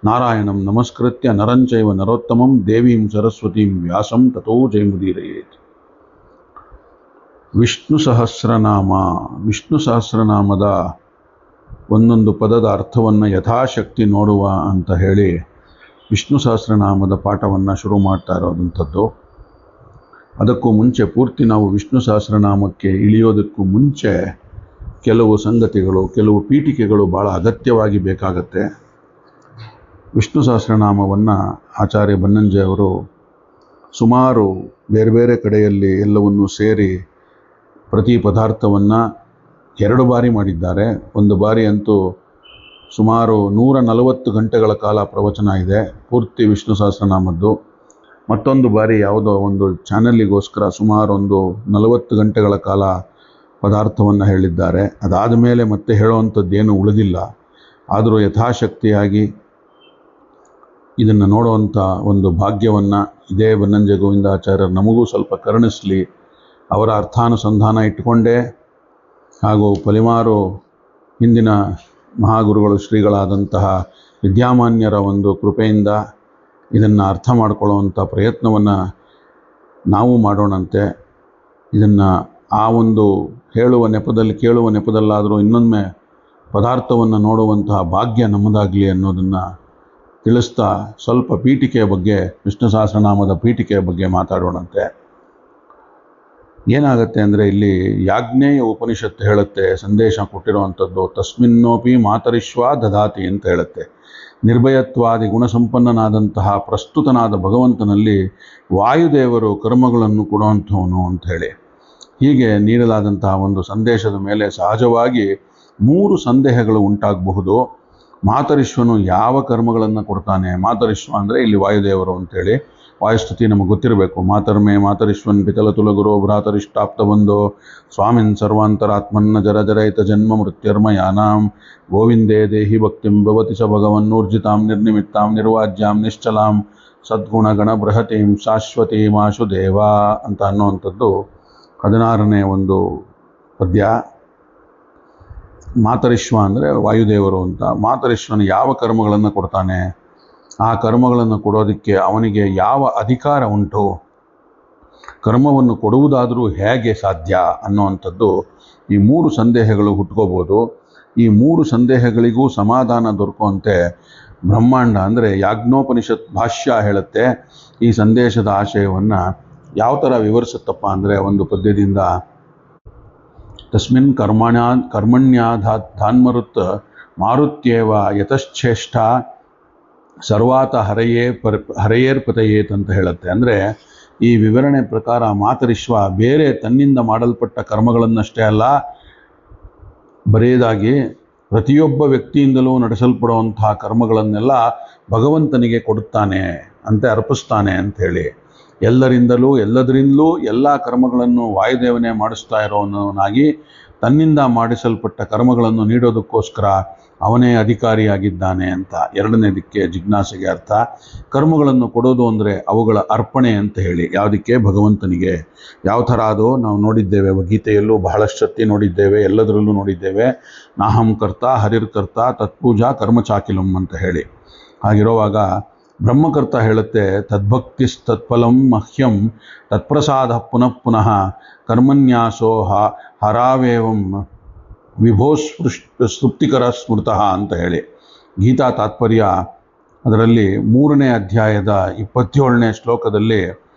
ನಾರಾಯಣಂ ನಮಸ್ಕೃತ್ಯ ನರಂಚೈವ ನರೋತ್ತಮಂ ದೇವೀಂ ಸರಸ್ವತೀಂ ವ್ಯಾಸಂ ತಥೋ ಜಯಮುದೀರಯೇತ್. ವಿಷ್ಣು ಸಹಸ್ರನಾಮದ ಒಂದೊಂದು ಪದದ ಅರ್ಥವನ್ನು ಯಥಾಶಕ್ತಿ ನೋಡುವ ಅಂತ ಹೇಳಿ ವಿಷ್ಣು ಸಹಸ್ರನಾಮದ ಪಾಠವನ್ನು ಶುರು ಮಾಡ್ತಾ ಇರೋದಂಥದ್ದು. ಅದಕ್ಕೂ ಮುಂಚೆ ಪೂರ್ತಿ ನಾವು ವಿಷ್ಣು ಸಹಸ್ರನಾಮಕ್ಕೆ ಇಳಿಯೋದಕ್ಕೂ ಮುಂಚೆ ಕೆಲವು ಸಂಗತಿಗಳು, ಕೆಲವು ಪೀಠಿಕೆಗಳು ಭಾಳ ಅಗತ್ಯವಾಗಿ ಬೇಕಾಗತ್ತೆ. ವಿಷ್ಣು ಸಹಸ್ರನಾಮವನ್ನು ಆಚಾರ್ಯ ಬನ್ನಂಜೆ ಅವರು ಸುಮಾರು ಬೇರೆ ಬೇರೆ ಕಡೆಯಲ್ಲಿ ಎಲ್ಲವನ್ನೂ ಸೇರಿ ಪ್ರತಿ ಪದಾರ್ಥವನ್ನು 2 ಬಾರಿ ಮಾಡಿದ್ದಾರೆ. ಒಂದು ಬಾರಿ ಅಂತೂ ಸುಮಾರು 140 ಗಂಟೆಗಳ ಕಾಲ ಪ್ರವಚನ ಇದೆ ಪೂರ್ತಿ ವಿಷ್ಣು ಸಹಸ್ರನಾಮದ್ದು. ಮತ್ತೊಂದು ಬಾರಿ ಯಾವುದೋ ಒಂದು ಚಾನಲ್ಲಿಗೋಸ್ಕರ ಸುಮಾರು ಒಂದು 40 ಗಂಟೆಗಳ ಕಾಲ ಪದಾರ್ಥವನ್ನು ಹೇಳಿದ್ದಾರೆ. ಅದಾದ ಮೇಲೆ ಮತ್ತೆ ಹೇಳುವಂಥದ್ದೇನು ಉಳಿದಿಲ್ಲ. ಆದರೂ ಯಥಾಶಕ್ತಿಯಾಗಿ ಇದನ್ನು ನೋಡುವಂಥ ಒಂದು ಭಾಗ್ಯವನ್ನು ಇದೇ ಬನ್ನಂಜೆ ಗೋವಿಂದಾಚಾರ್ಯರು ನಮಗೂ ಸ್ವಲ್ಪ ಕರುಣಿಸಲಿ. ಅವರ ಅರ್ಥಾನುಸಂಧಾನ ಇಟ್ಟುಕೊಂಡೇ ಹಾಗೂ ಪಲಿಮಾರು ಹಿಂದಿನ ಮಹಾಗುರುಗಳು ಶ್ರೀಗಳಾದಂತಹ ವಿದ್ಯಾಮಾನ್ಯರ ಒಂದು ಕೃಪೆಯಿಂದ ಇದನ್ನು ಅರ್ಥ ಮಾಡಿಕೊಳ್ಳುವಂಥ ಪ್ರಯತ್ನವನ್ನು ನಾವು ಮಾಡೋಣಂತೆ. ಇದನ್ನು ಆ ಒಂದು ಹೇಳುವ ನೆಪದಲ್ಲಿ, ಕೇಳುವ ನೆಪದಲ್ಲಾದರೂ ಇನ್ನೊಮ್ಮೆ ಪದಾರ್ಥವನ್ನು ನೋಡುವಂತಹ ಭಾಗ್ಯ ನಮ್ಮದಾಗಲಿ ಅನ್ನೋದನ್ನು ತಿಳಿಸ್ತಾ ಸ್ವಲ್ಪ ಪೀಠಿಕೆಯ ಬಗ್ಗೆ, ವಿಷ್ಣು ಸಹಸ್ರನಾಮದ ಪೀಠಿಕೆಯ ಬಗ್ಗೆ ಮಾತಾಡೋಣಂತೆ. ಏನಾಗುತ್ತೆ ಅಂದರೆ, ಇಲ್ಲಿ ಯಾಜ್ಞೇಯ ಉಪನಿಷತ್ತು ಹೇಳುತ್ತೆ, ಸಂದೇಶ ಕೊಟ್ಟಿರುವಂಥದ್ದು, ತಸ್ಮಿನ್ನೋಪಿ ಮಾತರಿಶ್ವ ದದಾತಿ ಅಂತ ಹೇಳುತ್ತೆ. ನಿರ್ಭಯತ್ವಾದಿ ಗುಣಸಂಪನ್ನನಾದಂತಹ ಪ್ರಸ್ತುತನಾದ ಭಗವಂತನಲ್ಲಿ ವಾಯುದೇವರು ಕರ್ಮಗಳನ್ನು ಕೊಡುವಂಥವನು ಅಂತ ಹೇಳಿ ಹೀಗೆ ನೀಡಲಾದಂತಹ ಒಂದು ಸಂದೇಶದ ಮೇಲೆ ಸಹಜವಾಗಿ 3 ಸಂದೇಹಗಳು ಉಂಟಾಗಬಹುದು. ಮಾತರಿಶ್ವನು ಯಾವ ಕರ್ಮಗಳನ್ನು ಕೊಡ್ತಾನೆ? ಮಾತರಿಶ್ವ ಅಂದರೆ ಇಲ್ಲಿ ವಾಯುದೇವರು ಅಂತೇಳಿ ವಾಯುಸ್ತುತಿ ನಮಗೆ ಗೊತ್ತಿರಬೇಕು. ಮಾತರ್ಮೇ ಮಾತರಿಶ್ವನ್ ಪಿತಲತುಲಗುರೋ ಭ್ರಾತರಿಷ್ಟಾಪ್ತಬಂಧೋ ಸ್ವಾಮಿನ್ ಸರ್ವಾಂತರಾತ್ಮನ್ನ ಜರಜರಯಿತ ಜನ್ಮ ಮೃತ್ಯರ್ಮಯಾನಾಂ ಗೋವಿಂದೇ ದೇಹಿ ಭಕ್ತಿಂ ಭವತಿ ಸ ಭಗವನ್ನೂರ್ಜಿತಾಂ ನಿರ್ನಿಮಿತ್ತಾಂ ನಿರ್ವಾಜ್ಯಾಂ ನಿಶ್ಚಲಾಂ ಸದ್ಗುಣಗಣ ಬೃಹತೀಂ ಶಾಶ್ವತೀಂ ಆಶುದೇವ ಅಂತ ಅನ್ನುವಂಥದ್ದು 16ನೇ ಒಂದು ಪದ್ಯ. ಮಾತರಿಶ್ವ ಅಂದರೆ ವಾಯುದೇವರು ಅಂತ. ಮಾತರಿಶ್ವನು ಯಾವ ಕರ್ಮಗಳನ್ನು ಕೊಡ್ತಾನೆ? ಆ ಕರ್ಮಗಳನ್ನು ಕೊಡೋದಕ್ಕೆ ಅವನಿಗೆ ಯಾವ ಅಧಿಕಾರ ಉಂಟು? ಕರ್ಮವನ್ನು ಕೊಡುವುದಾದರೂ ಹೇಗೆ ಸಾಧ್ಯ ಅನ್ನುವಂಥದ್ದು ಈ 3 ಸಂದೇಹಗಳು ಹುಟ್ಕೋಬೋದು. ಈ 3 ಸಂದೇಹಗಳಿಗೂ ಸಮಾಧಾನ ದೊರಕುವಂತೆ ಬ್ರಹ್ಮಾಂಡ ಅಂದರೆ ಯಾಜ್ಞೋಪನಿಷತ್ ಭಾಷ್ಯ ಹೇಳುತ್ತೆ. ಈ ಸಂದೇಶದ ಆಶಯವನ್ನು ಯಾವ ಥರ ವಿವರಿಸುತ್ತಪ್ಪ ಅಂದರೆ, ಒಂದು ಪದ್ಯದಿಂದ ತಸ್ಮಿನ್ ಕರ್ಮಣ್ಯಾಧಾನ್ಮರುತ್ ಮಾರುತ್ಯೇವ ಯತಶ್ಚೇಷ್ಟ ಸರ್ವಾತ ಹರೆಯೇರ್ಪತೆಯೇತ್ ಅಂತ ಹೇಳುತ್ತೆ. ಅಂದರೆ ಈ ವಿವರಣೆ ಪ್ರಕಾರ ಮಾತರಿಶ್ವ ಬೇರೆ ತನ್ನಿಂದ ಮಾಡಲ್ಪಟ್ಟ ಕರ್ಮಗಳನ್ನಷ್ಟೇ ಅಲ್ಲ, ಬರೆಯದಾಗಿ ಪ್ರತಿಯೊಬ್ಬ ವ್ಯಕ್ತಿಯಿಂದಲೂ ನಡೆಸಲ್ಪಡುವಂತಹ ಕರ್ಮಗಳನ್ನೆಲ್ಲ ಭಗವಂತನಿಗೆ ಕೊಡುತ್ತಾನೆ ಅಂತ ಅರ್ಪಿಸ್ತಾನೆ ಅಂಥೇಳಿ. ಎಲ್ಲರಿಂದಲೂ ಎಲ್ಲದರಿಂದಲೂ ಎಲ್ಲ ಕರ್ಮಗಳನ್ನು ವಾಯುದೇವನೇ ಮಾಡಿಸ್ತಾ ಇರೋವನಾಗಿ ತನ್ನಿಂದ ಮಾಡಿಸಲ್ಪಟ್ಟ ಕರ್ಮಗಳನ್ನು ನೀಡೋದಕ್ಕೋಸ್ಕರ ಅವನೇ ಅಧಿಕಾರಿಯಾಗಿದ್ದಾನೆ ಅಂತ 2ನೇದಕ್ಕೆ ಜಿಜ್ಞಾಸೆಗೆ ಅರ್ಥ. ಕರ್ಮಗಳನ್ನು ಕೊಡೋದು ಅಂದರೆ ಅವುಗಳ ಅರ್ಪಣೆ ಅಂತ ಹೇಳಿ. ಯಾವುದಕ್ಕೆ? ಭಗವಂತನಿಗೆ. ಯಾವ ಥರ ಅದು ನಾವು ನೋಡಿದ್ದೇವೆ, ಗೀತೆಯಲ್ಲೂ ಬಹಳಷ್ಟು ಸತಿ ನೋಡಿದ್ದೇವೆ, ಎಲ್ಲದರಲ್ಲೂ ನೋಡಿದ್ದೇವೆ. ನಾಹಂ ಕರ್ತ ಹರಿರ್ಕರ್ತ ತತ್ಪೂಜಾ ಕರ್ಮಚಾಕಿಲಂ ಅಂತ ಹೇಳಿ. ಹಾಗಿರುವಾಗ ಬ್ರಹ್ಮಕರ್ತ ಹೇಳುತ್ತೆ, ತದ್ಭಕ್ತಿಸ್ತತ್ಫಲಂ ಮಹ್ಯಂ ತತ್ಪ್ರಸಾದ ಪುನಃ ಪುನಃ ಕರ್ಮನ್ಯಾಸೋ ಹರಾವೇವಂ ವಿಭೋಸ್ಪೃಷ್ಟಿಕರ ಸ್ಮೃತಃ ಅಂತ ಹೇಳಿ. ಗೀತಾ ತಾತ್ಪರ್ಯ ಅದರಲ್ಲಿ 3ನೇ ಅಧ್ಯಾಯದ 27ನೇ ಶ್ಲೋಕದಲ್ಲಿ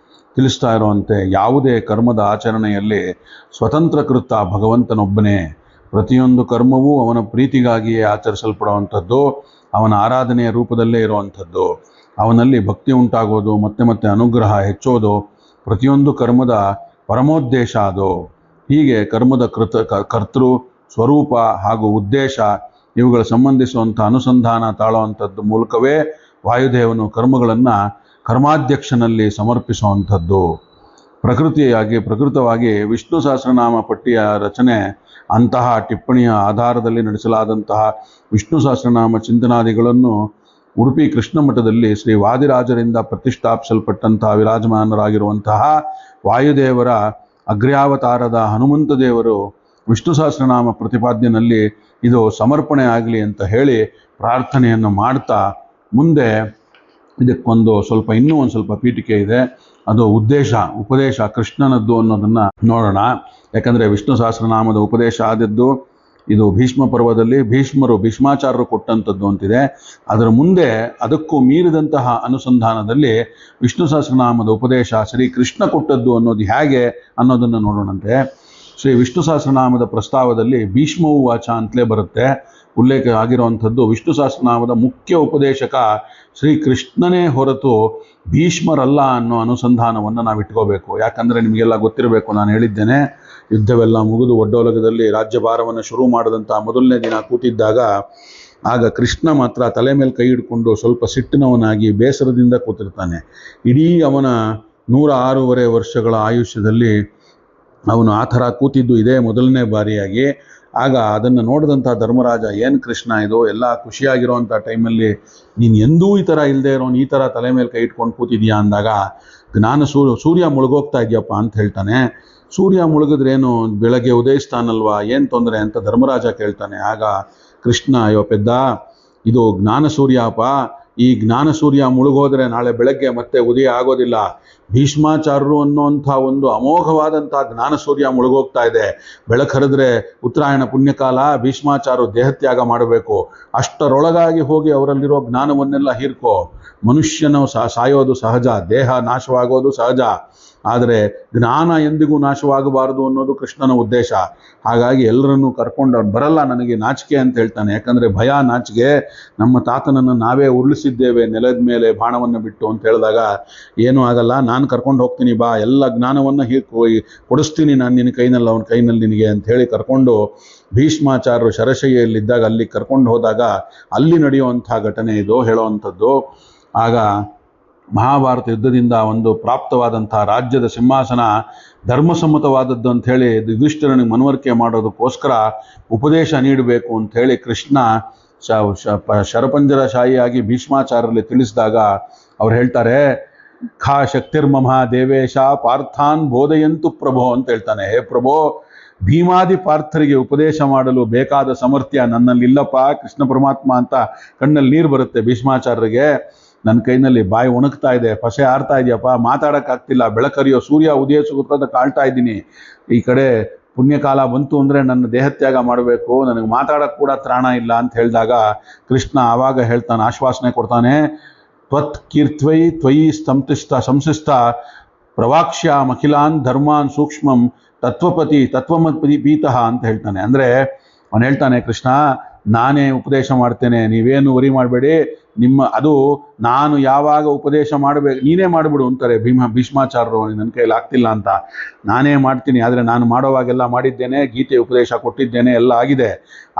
ತಿಳಿಸ್ತಾ ಇರುವಂತೆ, ಯಾವುದೇ ಕರ್ಮದ ಆಚರಣೆಯಲ್ಲಿ ಸ್ವತಂತ್ರಕೃತ ಭಗವಂತನೊಬ್ಬನೇ. ಪ್ರತಿಯೊಂದು ಕರ್ಮವೂ ಅವನ ಪ್ರೀತಿಗಾಗಿಯೇ ಆಚರಿಸಲ್ಪಡುವಂಥದ್ದು, ಅವನ ಆರಾಧನೆಯ ರೂಪದಲ್ಲೇ ಇರುವಂಥದ್ದು. ಅವನಲ್ಲಿ ಭಕ್ತಿ ಉಂಟಾಗೋದು, ಮತ್ತೆ ಮತ್ತೆ ಅನುಗ್ರಹ ಹೆಚ್ಚೋದು ಪ್ರತಿಯೊಂದು ಕರ್ಮದ ಪರಮೋದ್ದೇಶ ಅದು. ಹೀಗೆ ಕರ್ಮದ ಕರ್ತೃ ಸ್ವರೂಪ ಹಾಗೂ ಉದ್ದೇಶ ಇವುಗಳ ಸಂಬಂಧಿಸುವಂಥ ಅನುಸಂಧಾನ ತಾಳುವಂಥದ್ದು ಮೂಲಕವೇ ವಾಯುದೇವನು ಕರ್ಮಗಳನ್ನು ಕರ್ಮಾಧ್ಯಕ್ಷನಲ್ಲಿ ಸಮರ್ಪಿಸುವಂಥದ್ದು. ಪ್ರಕೃತವಾಗಿ ವಿಷ್ಣು ಸಹಸ್ರನಾಮ ಪಟ್ಟಿಯ ರಚನೆ ಅಂತಹ ಟಿಪ್ಪಣಿಯ ಆಧಾರದಲ್ಲಿ ನಡೆಸಲಾದಂತಹ ವಿಷ್ಣು ಸಹಸ್ರನಾಮ ಚಿಂತನಾದಿಗಳನ್ನು ಉಡುಪಿ ಕೃಷ್ಣ ಮಠದಲ್ಲಿ ಶ್ರೀ ವಾದಿರಾಜರಿಂದ ಪ್ರತಿಷ್ಠಾಪಿಸಲ್ಪಟ್ಟಂತಹ ವಿರಾಜಮಾನರಾಗಿರುವಂತಹ ವಾಯುದೇವರ ಅಗ್ರ್ಯಾವತಾರದ ಹನುಮಂತ ದೇವರು ವಿಷ್ಣು ಸಹಸ್ರನಾಮ ಪ್ರತಿಪಾದ್ಯನಲ್ಲಿ ಇದು ಸಮರ್ಪಣೆ ಆಗಲಿ ಅಂತ ಹೇಳಿ ಪ್ರಾರ್ಥನೆಯನ್ನು ಮಾಡ್ತಾ ಮುಂದೆ ಇದಕ್ಕೊಂದು ಸ್ವಲ್ಪ ಇನ್ನೂ ಒಂದು ಸ್ವಲ್ಪ ಪೀಠಿಕೆ ಇದೆ. ಅದು ಉಪದೇಶ ಕೃಷ್ಣನದ್ದು ಅನ್ನೋದನ್ನು ನೋಡೋಣ. ಯಾಕಂದರೆ ವಿಷ್ಣು ಸಹಸ್ರನಾಮದ ಉಪದೇಶ ಆದದ್ದು ಇದು ಭೀಷ್ಮ ಪರ್ವದಲ್ಲಿ ಭೀಷ್ಮಾಚಾರ್ಯರು ಕೊಟ್ಟಂಥದ್ದು ಅಂತಿದೆ. ಅದರ ಮುಂದೆ ಅದಕ್ಕೂ ಮೀರಿದಂತಹ ಅನುಸಂಧಾನದಲ್ಲಿ ವಿಷ್ಣು ಸಹಸ್ರನಾಮದ ಉಪದೇಶ ಶ್ರೀ ಕೃಷ್ಣ ಕೊಟ್ಟದ್ದು ಅನ್ನೋದು ಹೇಗೆ ಅನ್ನೋದನ್ನು ನೋಡೋಣಂತೆ. ಶ್ರೀ ವಿಷ್ಣು ಸಹಸ್ರನಾಮದ ಪ್ರಸ್ತಾವದಲ್ಲಿ ಭೀಷ್ಮವು ವಾಚ ಅಂತಲೇ ಬರುತ್ತೆ. ಉಲ್ಲೇಖ ಆಗಿರುವಂಥದ್ದು ವಿಷ್ಣು ಸಹಸ್ರನಾಮದ ಮುಖ್ಯ ಉಪದೇಶಕ ಶ್ರೀ ಕೃಷ್ಣನೇ ಹೊರತು ಭೀಷ್ಮರಲ್ಲ ಅನ್ನೋ ಅನುಸಂಧಾನವನ್ನು ನಾವು ಇಟ್ಕೋಬೇಕು. ಯಾಕಂದರೆ ನಿಮಗೆಲ್ಲ ಗೊತ್ತಿರಬೇಕು, ನಾನು ಹೇಳಿದ್ದೇನೆ, ಯುದ್ಧವೆಲ್ಲ ಮುಗಿದು ಒಡ್ಡೋಲಗದಲ್ಲಿ ರಾಜ್ಯಭಾರವನ್ನು ಶುರು ಮಾಡಿದಂಥ ಮೊದಲನೇ ದಿನ ಕೂತಿದ್ದಾಗ ಆಗ ಕೃಷ್ಣ ಮಾತ್ರ ತಲೆ ಮೇಲೆ ಕೈ ಹಿಡ್ಕೊಂಡು ಸ್ವಲ್ಪ ಸಿಟ್ಟಿನವನಾಗಿ ಬೇಸರದಿಂದ ಕೂತಿರ್ತಾನೆ. ಇಡೀ ಅವನ 106 ವರ್ಷಗಳ ಆಯುಷ್ಯದಲ್ಲಿ ಅವನು ಆ ಥರ ಕೂತಿದ್ದು ಇದೇ ಮೊದಲನೇ ಬಾರಿಯಾಗಿ. ಆಗ ಅದನ್ನು ನೋಡಿದಂಥ ಧರ್ಮರಾಜ, ಏನು ಕೃಷ್ಣ ಇದು, ಎಲ್ಲ ಖುಷಿಯಾಗಿರೋವಂಥ ಟೈಮಲ್ಲಿ ನೀನು ಎಂದೂ ಈ ಥರ ಇಲ್ಲದೆ ಇರೋನು ಈ ಥರ ತಲೆ ಮೇಲೆ ಕೈ ಇಟ್ಕೊಂಡು ಕೂತಿದ್ಯಾ ಅಂದಾಗ, ನಾನು ಸೂರ್ಯ ಮುಳುಗೋಗ್ತಾ ಇದೆಯಪ್ಪ ಅಂತ ಹೇಳ್ತಾನೆ. ಸೂರ್ಯ ಮುಳುಗಿದ್ರೇನು, ಬೆಳಗ್ಗೆ ಉದಯಿಸ್ತಾನಲ್ವಾ, ಏನು ತೊಂದರೆ ಅಂತ ಧರ್ಮರಾಜ ಕೇಳ್ತಾನೆ. ಆಗ ಕೃಷ್ಣ, ಅಯ್ಯೋ ಪೆದ್ದ, ಇದು ಜ್ಞಾನ ಸೂರ್ಯಪ್ಪ, ಈ ಜ್ಞಾನ ಸೂರ್ಯ ಮುಳುಗೋದ್ರೆ ನಾಳೆ ಬೆಳಗ್ಗೆ ಮತ್ತೆ ಉದಯ ಆಗೋದಿಲ್ಲ. ಭೀಷ್ಮಾಚಾರ್ಯರು ಅನ್ನೋಂಥ ಒಂದು ಅಮೋಘವಾದಂಥ ಜ್ಞಾನ ಸೂರ್ಯ ಮುಳುಗೋಗ್ತಾ ಇದೆ. ಬೆಳಕರಿದ್ರೆ ಉತ್ತರಾಯಣ ಪುಣ್ಯಕಾಲ, ಭೀಷ್ಮಾಚಾರ್ಯರು ದೇಹತ್ಯಾಗ ಮಾಡಬೇಕು. ಅಷ್ಟರೊಳಗಾಗಿ ಹೋಗಿ ಅವರಲ್ಲಿರೋ ಜ್ಞಾನವನ್ನೆಲ್ಲ ಹೀರ್ಕೋ. ಮನುಷ್ಯನು ಸಾಯೋದು ಸಹಜ, ದೇಹ ನಾಶವಾಗೋದು ಸಹಜ, ಆದರೆ ಜ್ಞಾನ ಎಂದಿಗೂ ನಾಶವಾಗಬಾರದು ಅನ್ನೋದು ಕೃಷ್ಣನ ಉದ್ದೇಶ. ಹಾಗಾಗಿ ಎಲ್ಲರನ್ನೂ ಕರ್ಕೊಂಡು ಅವ್ರು ಬರಲ್ಲ, ನನಗೆ ನಾಚಿಕೆ ಅಂತ ಹೇಳ್ತಾನೆ. ಯಾಕಂದರೆ ಭಯ, ನಾಚಿಕೆ, ನಮ್ಮ ತಾತನನ್ನು ನಾವೇ ಉರುಳಿಸಿದ್ದೇವೆ ನೆಲದ ಮೇಲೆ ಬಾಣವನ್ನು ಬಿಟ್ಟು ಅಂತ ಹೇಳಿದಾಗ, ಏನೂ ಆಗಲ್ಲ, ನಾನು ಕರ್ಕೊಂಡು ಹೋಗ್ತೀನಿ ಬಾ, ಎಲ್ಲ ಜ್ಞಾನವನ್ನು ಕೊಡಿಸ್ತೀನಿ ನಾನು ನಿನ್ನ ಕೈನಲ್ಲಿ, ಅವನ ಕೈನಲ್ಲಿ ನಿನಗೆ ಅಂತ ಹೇಳಿ ಕರ್ಕೊಂಡು ಭೀಷ್ಮಾಚಾರ್ಯರು ಶರಶಯ್ಯಲ್ಲಿದ್ದಾಗ ಅಲ್ಲಿ ಕರ್ಕೊಂಡು ಹೋದಾಗ ಅಲ್ಲಿ ನಡೆಯುವಂಥ ಘಟನೆ ಇದು ಹೇಳುವಂಥದ್ದು. ಆಗ ಮಹಾಭಾರತ ಯುದ್ಧದಿಂದ ಒಂದು ಪ್ರಾಪ್ತವಾದಂಥ ರಾಜ್ಯದ ಸಿಂಹಾಸನ ಧರ್ಮಸಮ್ಮತವಾದದ್ದು ಅಂಥೇಳಿ ಯುಧಿಷ್ಠಿರನಿಗೆ ಮನವರಿಕೆ ಮಾಡೋದಕ್ಕೋಸ್ಕರ ಉಪದೇಶ ನೀಡಬೇಕು ಅಂಥೇಳಿ ಕೃಷ್ಣ ಶರಪಂಜರಶಾಹಿಯಾಗಿ ಭೀಷ್ಮಾಚಾರ್ಯರಲ್ಲಿ ತಿಳಿಸಿದಾಗ ಅವ್ರು ಹೇಳ್ತಾರೆ, ಖಾ ಶಕ್ತಿರ್ಮಮ ದೇವೇಶ ಪಾರ್ಥಾನ್ ಬೋಧಯಂತು ಪ್ರಭೋ ಅಂತ ಹೇಳ್ತಾನೆ. ಹೇ ಪ್ರಭೋ, ಭೀಮಾದಿ ಪಾರ್ಥರಿಗೆ ಉಪದೇಶ ಮಾಡಲು ಬೇಕಾದ ಸಾಮರ್ಥ್ಯ ನನ್ನಲ್ಲಿಲ್ಲಪ್ಪ ಕೃಷ್ಣ ಪರಮಾತ್ಮ ಅಂತ ಕಣ್ಣಲ್ಲಿ ನೀರು ಬರುತ್ತೆ ಭೀಷ್ಮಾಚಾರ್ಯರಿಗೆ. ನನ್ನ ಕೈನಲ್ಲಿ ಬಾಯಿ ಒಣಗ್ತಾ ಇದೆ, ಪಸೆ ಆರ್ತಾ ಇದೆಯಪ್ಪ, ಮಾತಾಡೋಕ್ಕಾಗ್ತಿಲ್ಲ, ಬೆಳಕರಿಯೋ ಸೂರ್ಯ ಉದಯಿಸುತ್ತ ಕಾಳ್ತಾ ಇದ್ದೀನಿ, ಈ ಕಡೆ ಪುಣ್ಯಕಾಲ ಬಂತು ಅಂದರೆ ನನ್ನ ದೇಹತ್ಯಾಗ ಮಾಡಬೇಕು, ನನಗೆ ಮಾತಾಡೋಕ್ಕೆ ಕೂಡ ತ್ರಾಣ ಇಲ್ಲ ಅಂತ ಹೇಳಿದಾಗ ಕೃಷ್ಣ ಆವಾಗ ಹೇಳ್ತಾನೆ, ಆಶ್ವಾಸನೆ ಕೊಡ್ತಾನೆ, ತ್ವತ್ ಕೀರ್ತ್ವೈ ತ್ವಯಿ ಸಂಸಿಸ್ತ ಪ್ರವಾಕ್ಷ್ಯ ಮಖಿಲಾನ್ ಧರ್ಮಾನ್ ಸೂಕ್ಷ್ಮಂ ತತ್ವಮತಿ ಪೀತಃ ಅಂತ ಹೇಳ್ತಾನೆ. ಅಂದರೆ ಅವನು ಹೇಳ್ತಾನೆ, ಕೃಷ್ಣ ನಾನೇ ಉಪದೇಶ ಮಾಡ್ತೇನೆ, ನೀವೇನು ವರಿ ಮಾಡಬೇಡಿ, ಅದು ನಾನು ಯಾವಾಗ ಉಪದೇಶ ಮಾಡಬೇಕು ನೀನೇ ಮಾಡಿಬಿಡು ಅಂತಾರೆ ಭೀಷ್ಮಾಚಾರ್ಯರು. ನನ್ನ ಕೈಯಲ್ಲಿ ಆಗ್ತಿಲ್ಲ ಅಂತ, ನಾನೇ ಮಾಡ್ತೀನಿ, ಆದರೆ ನಾನು ಮಾಡೋವಾಗೆಲ್ಲ ಮಾಡಿದ್ದೇನೆ, ಗೀತೆ ಉಪದೇಶ ಕೊಟ್ಟಿದ್ದೇನೆ, ಎಲ್ಲ ಆಗಿದೆ.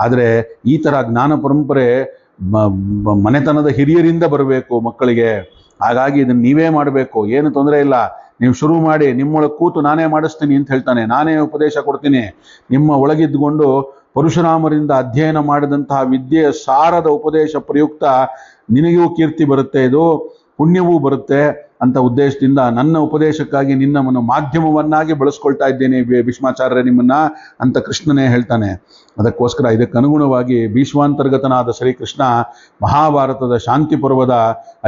ಆದರೆ ಈ ಥರ ಜ್ಞಾನ ಪರಂಪರೆ ಮನೆತನದ ಹಿರಿಯರಿಂದ ಬರಬೇಕು ಮಕ್ಕಳಿಗೆ. ಹಾಗಾಗಿ ಇದನ್ನು ನೀವೇ ಮಾಡಬೇಕು, ಏನು ತೊಂದರೆ ಇಲ್ಲ, ನೀವು ಶುರು ಮಾಡಿ, ನಿಮ್ಮೊಳಗೆ ಕೂತು ನಾನೇ ಮಾಡಿಸ್ತೀನಿ ಅಂತ ಹೇಳ್ತಾನೆ. ನಾನೇ ಉಪದೇಶ ಕೊಡ್ತೀನಿ, ನಿಮ್ಮ ಒಳಗಿದ್ದುಕೊಂಡು ಪರಶುರಾಮರಿಂದ ಅಧ್ಯಯನ ಮಾಡಿದಂತಹ ವಿದ್ಯೆಯ ಸಾರದ ಉಪದೇಶ ಪ್ರಯುಕ್ತ ನಿನಗೂ ಕೀರ್ತಿ ಬರುತ್ತೆ, ಇದು ಪುಣ್ಯವೂ ಬರುತ್ತೆ ಅಂತ ಉದ್ದೇಶದಿಂದ ನನ್ನ ಉಪದೇಶಕ್ಕಾಗಿ ನಿನ್ನವನ್ನು ಮಾಧ್ಯಮವನ್ನಾಗಿ ಬಳಸ್ಕೊಳ್ತಾ ಇದ್ದೇನೆ ಭೀಷ್ಮಾಚಾರ್ಯ ನಿಮ್ಮನ್ನ ಅಂತ ಕೃಷ್ಣನೇ ಹೇಳ್ತಾನೆ. ಅದಕ್ಕೋಸ್ಕರ ಇದಕ್ಕನುಗುಣವಾಗಿ ಭೀಷ್ಮಾಂತರ್ಗತನಾದ ಶ್ರೀಕೃಷ್ಣ ಮಹಾಭಾರತದ ಶಾಂತಿ ಪರ್ವದ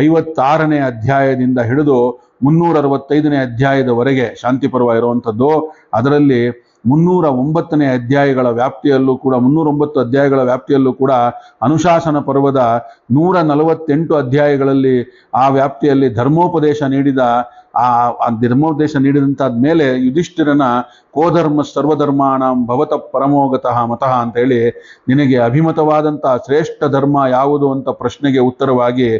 56ನೇ ಅಧ್ಯಾಯದಿಂದ ಹಿಡಿದು 365ನೇ ಅಧ್ಯಾಯದವರೆಗೆ ಶಾಂತಿ ಪರ್ವ ಇರುವಂಥದ್ದು. ಅದರಲ್ಲಿ 309ನೇ ಅಧ್ಯಾಯಗಳ ವ್ಯಾಪ್ತಿಯಲ್ಲೂ ಕೂಡ 309 ಅಧ್ಯಾಯಗಳ ವ್ಯಾಪ್ತಿಯಲ್ಲೂ ಕೂಡ ಅನುಶಾಸನ ಪರ್ವದ 148 ಅಧ್ಯಾಯಗಳಲ್ಲಿ ಆ ವ್ಯಾಪ್ತಿಯಲ್ಲಿ ಧರ್ಮೋಪದೇಶ ನೀಡಿದಂತಾದ ಮೇಲೆ ಯುಧಿಷ್ಠಿರನ ಕೋಧರ್ಮ ಸರ್ವಧರ್ಮಾಣ ಭವತ ಪರಮೋಗತಃ ಮತಃ ಅಂತ ಹೇಳಿ, ನಿನಗೆ ಅಭಿಮತವಾದಂಥ ಶ್ರೇಷ್ಠ ಧರ್ಮ ಯಾವುದು ಅಂತ ಪ್ರಶ್ನೆಗೆ ಉತ್ತರವಾಗಿ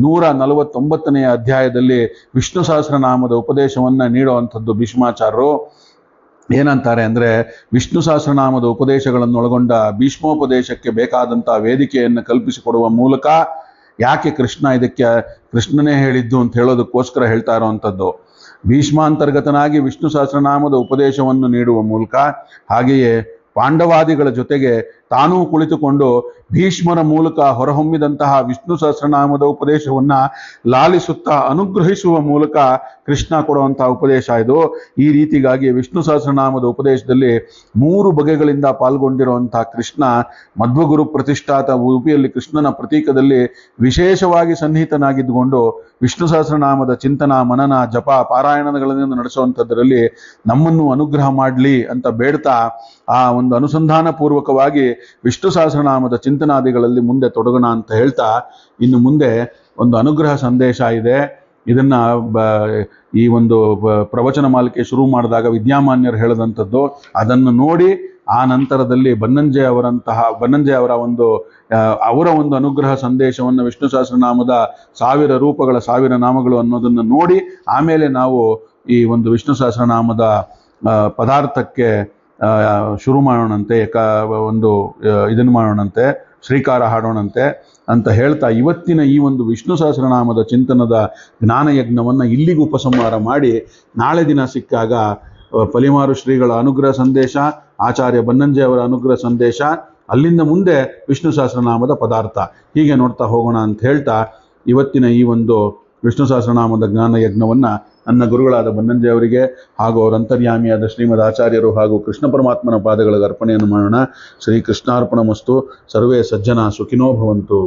149ನೇ ಅಧ್ಯಾಯದಲ್ಲಿ ವಿಷ್ಣು ಸಹಸ್ರನಾಮದ ಉಪದೇಶವನ್ನು ನೀಡುವಂಥದ್ದು ಭೀಷ್ಮಾಚಾರ್ಯರು. ಏನಂತಾರೆ ಅಂದರೆ, ವಿಷ್ಣು ಸಹಸ್ರನಾಮದ ಉಪದೇಶಗಳನ್ನು ಒಳಗೊಂಡ ಭೀಷ್ಮೋಪದೇಶಕ್ಕೆ ಬೇಕಾದಂಥ ವೇದಿಕೆಯನ್ನು ಕಲ್ಪಿಸಿಕೊಡುವ ಮೂಲಕ, ಯಾಕೆ ಇದಕ್ಕೆ ಕೃಷ್ಣನೇ ಹೇಳಿದ್ದು ಅಂತ ಹೇಳೋದಕ್ಕೋಸ್ಕರ ಹೇಳ್ತಾ ಇರೋವಂಥದ್ದು. ಭೀಷ್ಮಾಂತರ್ಗತನಾಗಿ ವಿಷ್ಣು ಸಹಸ್ರನಾಮದ ಉಪದೇಶವನ್ನು ನೀಡುವ ಮೂಲಕ, ಹಾಗೆಯೇ ಪಾಂಡವಾದಿಗಳ ಜೊತೆಗೆ ತಾನೂ ಕುಳಿತುಕೊಂಡು ಭೀಷ್ಮರ ಮೂಲಕ ಹೊರಹೊಮ್ಮಿದಂತಹ ವಿಷ್ಣು ಸಹಸ್ರನಾಮದ ಉಪದೇಶವನ್ನು ಲಾಲಿಸುತ್ತಾ ಅನುಗ್ರಹಿಸುವ ಮೂಲಕ ಕೃಷ್ಣ ಕೊಡುವಂತಹ ಉಪದೇಶ ಇದು. ಈ ರೀತಿಗಾಗಿ ವಿಷ್ಣು ಸಹಸ್ರನಾಮದ ಉಪದೇಶದಲ್ಲಿ 3 ಬಗೆಗಳಿಂದ ಪಾಲ್ಗೊಂಡಿರುವಂತಹ ಕೃಷ್ಣ ಮಧ್ವಗುರು ಪ್ರತಿಷ್ಠಾತ ಉಡುಪಿಯಲ್ಲಿ ಕೃಷ್ಣನ ಪ್ರತೀಕದಲ್ಲಿ ವಿಶೇಷವಾಗಿ ಸನ್ನಿಹಿತನಾಗಿದ್ದುಕೊಂಡು ವಿಷ್ಣು ಸಹಸ್ರನಾಮದ ಚಿಂತನ, ಮನನ, ಜಪ, ಪಾರಾಯಣಗಳನ್ನು ನಡೆಸುವಂಥದ್ರಲ್ಲಿ ನಮ್ಮನ್ನು ಅನುಗ್ರಹ ಮಾಡಲಿ ಅಂತ ಬೇಡ್ತಾ ಆ ಒಂದು ಅನುಸಂಧಾನ ಪೂರ್ವಕವಾಗಿ ವಿಷ್ಣು ಸಹಸ್ರನಾಮದ ಚಿಂತನಾದಿಗಳಲ್ಲಿ ಮುಂದೆ ತೊಡಗೋಣ ಅಂತ ಹೇಳ್ತಾ, ಇನ್ನು ಮುಂದೆ ಒಂದು ಅನುಗ್ರಹ ಸಂದೇಶ ಇದೆ. ಇದನ್ನ ಈ ಒಂದು ಪ್ರವಚನ ಮಾಲಿಕೆ ಶುರು ಮಾಡಿದಾಗ ವಿದ್ಯಾಮಾನ್ಯರು ಹೇಳದಂಥದ್ದು, ಅದನ್ನು ನೋಡಿ ಆ ನಂತರದಲ್ಲಿ ಬನ್ನಂಜೆ ಅವರ ಒಂದು ಅವರ ಒಂದು ಅನುಗ್ರಹ ಸಂದೇಶವನ್ನು ವಿಷ್ಣು ಸಹಸ್ರನಾಮದ 1000 ರೂಪಗಳ 1000 ನಾಮಗಳು ಅನ್ನೋದನ್ನು ನೋಡಿ ಆಮೇಲೆ ನಾವು ಈ ಒಂದು ವಿಷ್ಣು ಸಹಸ್ರನಾಮದ ಪದಾರ್ಥಕ್ಕೆ ಶುರು ಮಾಡೋಣಂತೆ, ಇದನ್ನು ಮಾಡೋಣಂತೆ, ಶ್ರೀಕಾರ ಹಾಡೋಣಂತೆ ಅಂತ ಹೇಳ್ತಾ ಇವತ್ತಿನ ಈ ಒಂದು ವಿಷ್ಣು ಸಹಸ್ರನಾಮದ ಚಿಂತನದ ಜ್ಞಾನಯಜ್ಞವನ್ನು ಇಲ್ಲಿಗೂ ಉಪಸಂಹಾರ ಮಾಡಿ, ನಾಳೆ ದಿನ ಸಿಕ್ಕಾಗ ಪಲಿಮಾರು ಶ್ರೀಗಳ ಅನುಗ್ರಹ ಸಂದೇಶ, ಆಚಾರ್ಯ ಬನ್ನಂಜೆ ಅವರ ಅನುಗ್ರಹ ಸಂದೇಶ, ಅಲ್ಲಿಂದ ಮುಂದೆ ವಿಷ್ಣು ಸಹಸ್ರನಾಮದ ಪದಾರ್ಥ, ಹೀಗೆ ನೋಡ್ತಾ ಹೋಗೋಣ ಅಂತ ಹೇಳ್ತಾ ಇವತ್ತಿನ ಈ ಒಂದು ವಿಷ್ಣು ಸಹಸ್ರನಾಮದ ಜ್ಞಾನ ಯಜ್ಞವನ್ನು ನನ್ನ ಗುರುಗಳಾದ ಬನ್ನಂಜೆ ಅವರಿಗೆ ಹಾಗೂ ಅವರ ಅಂತರ್ಯಾಮಿಯಾದ ಶ್ರೀಮದ್ ಆಚಾರ್ಯರು ಹಾಗೂ ಕೃಷ್ಣ ಪರಮಾತ್ಮನ ಪಾದಗಳಿಗೆ ಅರ್ಪಣೆಯನ್ನು ಮಾಡೋಣ. ಶ್ರೀ ಕೃಷ್ಣಾರ್ಪಣಮಸ್ತು. ಸರ್ವೇ ಸಜ್ಜನ ಸುಖಿನೋ ಭವಂತು.